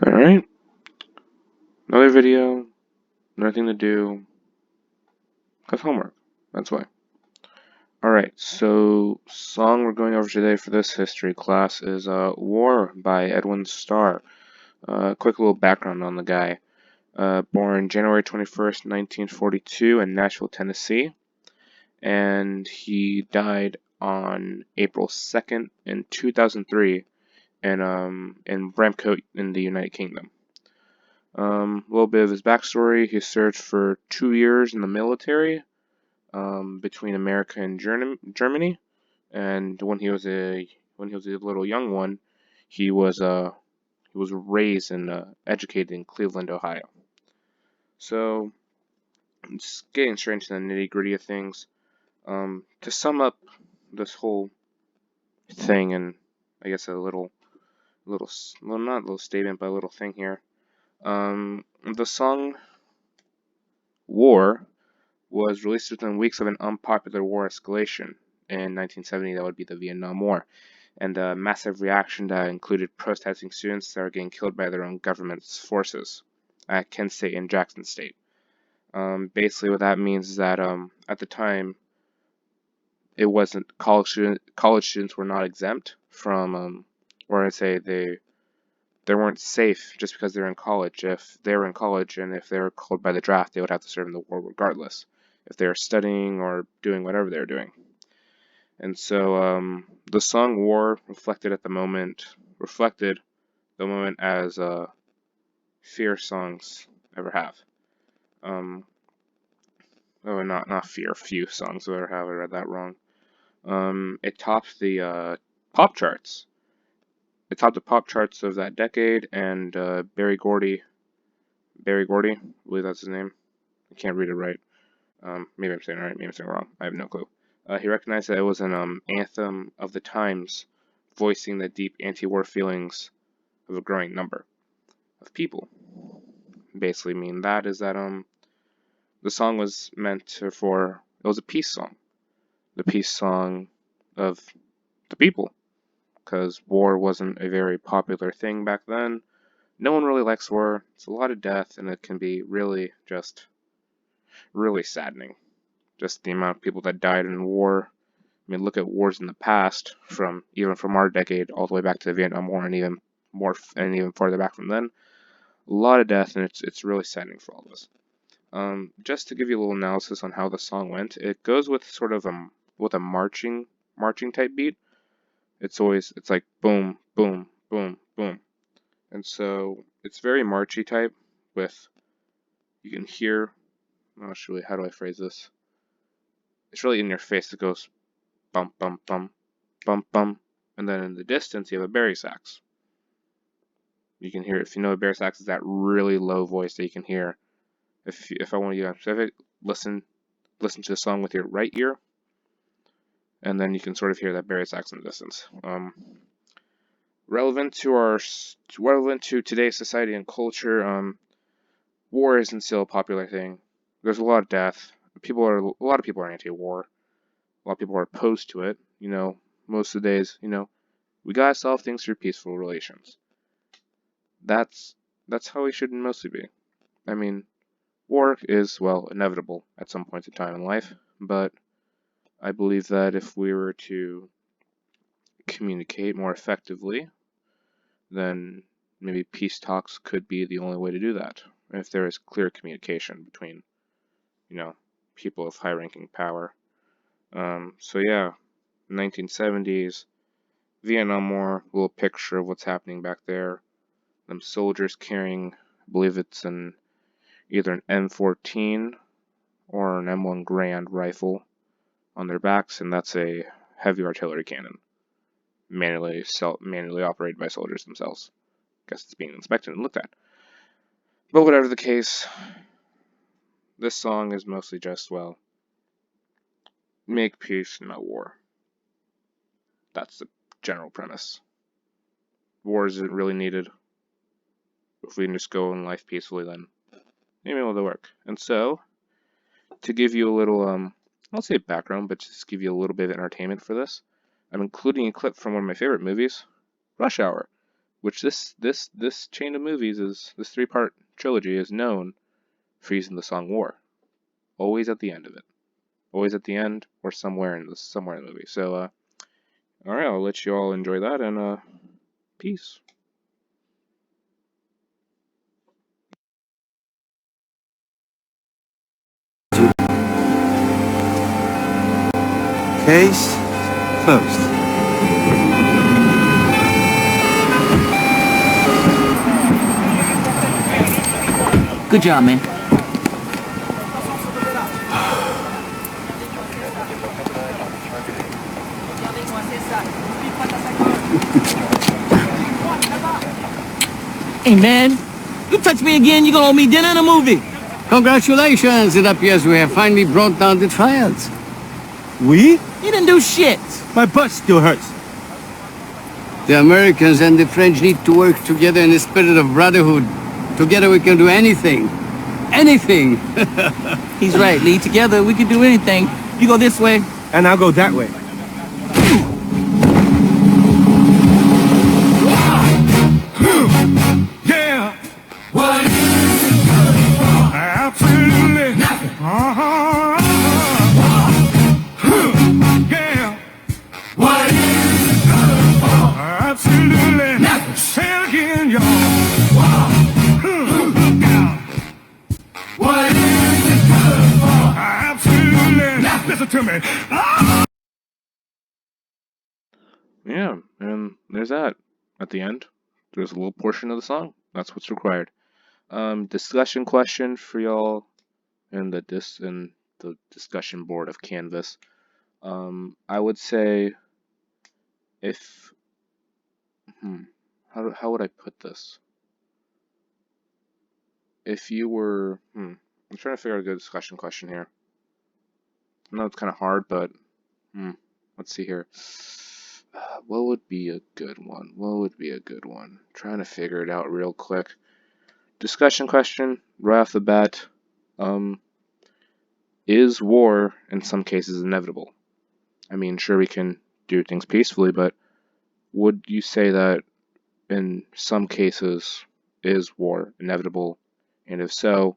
Alright, another video, nothing to do, have homework, that's why. Alright, so song we're going over today for this history class is War by Edwin Starr. Quick little background on the guy. Born January 21st, 1942 in Nashville, Tennessee, and he died on April 2nd in 2003 in Bramcote in the United Kingdom. A little bit of his backstory: he served for 2 years in the military between America and Germany, and when he was a little young one, he was raised and educated in Cleveland, Ohio. So, just getting straight into the nitty-gritty of things. To sum up this whole thing, and I guess a little, well, not a little statement, but a little thing here. The song "War" was released within weeks of an unpopular war escalation. In 1970, that would be the Vietnam War, and a massive reaction that included protesting students that were getting killed by their own government's forces at Kent State and Jackson State. Basically, what that means is that at the time, it wasn't college students were not exempt from, or I'd say they weren't safe just because they're in college. If they were in college and if they were called by the draft, they would have to serve in the war regardless, if they were studying or doing whatever they were doing. And so the song "War" reflected the moment as fear songs ever have. Not fear, few songs ever have. I read that wrong. It topped the pop charts. It topped the pop charts of that decade, and Barry Gordy, I believe that's his name. I can't read it right. Maybe I'm saying it right, maybe I'm saying it wrong. I have no clue. He recognized that it was an anthem of the times, voicing the deep anti-war feelings of a growing number of people. Basically, mean that is that the song was it was a peace song, the peace song of the people, because war wasn't a very popular thing back then. No one really likes war. It's a lot of death, and it can be really saddening. Just the amount of people that died in war. I mean, look at wars in the past, even from our decade all the way back to the Vietnam War, and even farther back from then. A lot of death, and it's really saddening for all of us. Just to give you a little analysis on how the song went, it goes with sort of with a marching type beat. It's like boom, boom, boom, boom, and so it's very marchy type. You can hear. How do I phrase this? It's really in your face. It goes bum bum bum bum bum, and then in the distance you have a bari sax. You can hear, if you know a bari sax, is that really low voice that you can hear. If I want to get specific, listen to the song with your right ear, and then you can sort of hear that bari sax in the distance. Relevant to today's society and culture, war isn't still a popular thing. There's a lot of death. A lot of people are anti-war. A lot of people are opposed to it. Most of the days, we gotta solve things through peaceful relations. That's how we should mostly be. I mean, war is, well, inevitable at some point in time in life, but I believe that if we were to communicate more effectively, then maybe peace talks could be the only way to do that. If there is clear communication between, people of high-ranking power. So yeah, 1970s, Vietnam War, a little picture of what's happening back there. Them soldiers carrying, I believe it's either an M14 or an M1 Grand rifle on their backs, and that's a heavy artillery cannon, manually operated by soldiers themselves. Guess it's being inspected and looked at. But whatever the case, this song is mostly just, well, make peace, not war. That's the general premise. War isn't really needed. If we can just go in life peacefully, then maybe it'll work. And so, to give you a little, I'll say background, but just give you a little bit of entertainment for this, I'm including a clip from one of my favorite movies, Rush Hour. which this chain of movies is this 3-part trilogy is known for using the song "War" always at the end of it, always at the end or somewhere in the movie. So, all right, I'll let you all enjoy that, and peace. Case closed. Good job, man. Hey, man, you touch me again, you gonna owe me dinner and a movie. Congratulations! It appears we have finally brought down the trials. We? You didn't do shit. My butt still hurts. The Americans and the French need to work together in a spirit of brotherhood. Together we can do anything. Anything! He's right, Lee. Together, we can do anything. You go this way. And I'll go that way. Yeah! What is it good for? Absolutely. Yeah! What is it good for? Absolutely. Say it again, y'all. Look out. What is it good for? Absolutely. Listen to me. Yeah, and there's that. At the end, there's a little portion of the song. That's what's required. Discussion question for y'all in the discussion board of Canvas. I would say if how would I put this? If you were I'm trying to figure out a good discussion question here. I know it's kind of hard, but let's see here. What would be a good one? What would be a good one? Trying to figure it out real quick. Discussion question right off the bat. Is war in some cases inevitable? I mean, sure, we can do things peacefully, but would you say that in some cases is war inevitable? And if so,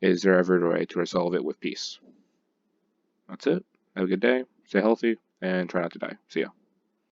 is there ever a way to resolve it with peace? That's it. Have a good day, stay healthy, and try not to die. See ya.